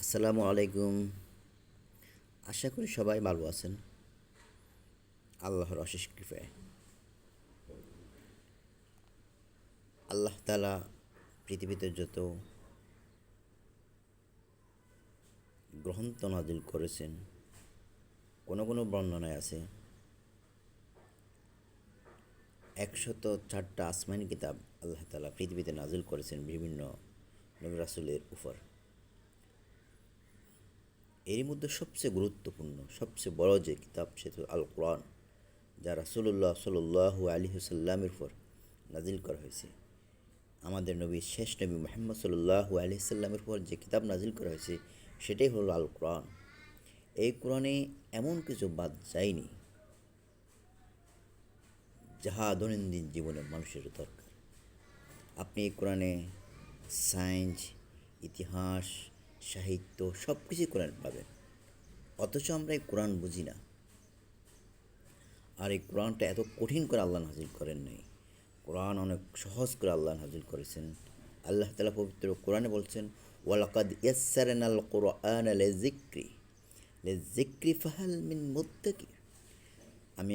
আসসালামু আলাইকুম। আশা করি সবাই ভালো আছেন। আল্লাহর অশেষ কৃপায় আল্লাহ তাআলা পৃথিবীতে যত গ্রন্থ নাজিল করেছেন, কোনো কোনো বর্ণনায় আছে ১০৪টা আসমানি কিতাব আল্লাহ তাআলা পৃথিবীতে নাজিল করেছেন বিভিন্ন নবী রাসূলের উপর। এরই মধ্যে সবচেয়ে গুরুত্বপূর্ণ, সবচেয়ে বড় যে কিতাব সেটা আল কোরআন, যা রাসূলুল্লাহ সাল্লাল্লাহু আলাইহি ওয়াসাল্লামের উপর নাজিল করা হয়েছে। আমাদের নবী শেষ নবী মুহাম্মদ সাল্লাল্লাহু আলাইহি সাল্লামের উপর যে কিতাব নাজিল করা হয়েছে সেটাই হলো আল কোরআন। এই কোরআনে এমন কিছু বাদ যায়নি যাহা দৈনন্দিন জীবনে মানুষের দরকার। আপনি এই কোরআনে সায়েন্স, ইতিহাস, সাহিত্য সব কিছুই কোরআন পাবেন। অথচ আমরা এই কোরআন বুঝি না। আর এই কোরআনটা এত কঠিন করে আল্লাহ নাজিল করেন নাই। কোরআন অনেক সহজ করে আল্লাহ নাজিল করেছেন। আল্লাহ তাআলা পবিত্র কোরআনে বলছেন, ওয়ালাকাদ ইয়াসসারনাল কুরআনা লিযিকরি ফাহাল মিন মুদ্দাকির। আমি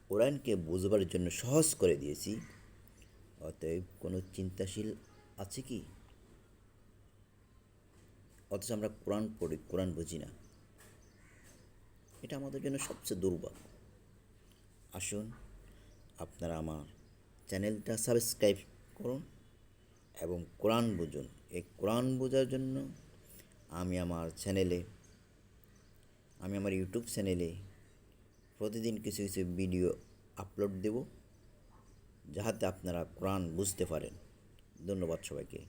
কোরআনকে বুঝবার জন্য সহজ করে দিয়েছি, অতএব কোনো চিন্তাশীল আছে কি? অথচ আমরা কোরআন পড়ি, কোরআন বুঝি না। এটা আমাদের জন্য সবচেয়ে দুর্ভাগ্য। আসুন, আপনারা আমার চ্যানেলটা সাবস্ক্রাইব করুন এবং কোরআন বুঝুন। এই কোরআন বোঝার জন্য আমি আমার চ্যানেলে, আমি আমার ইউটিউব চ্যানেলে প্রতিদিন কিছু কিছু ভিডিও আপলোড দেব, যাহাতে আপনারা কোরআন বুঝতে পারেন। ধন্যবাদ সবাইকে।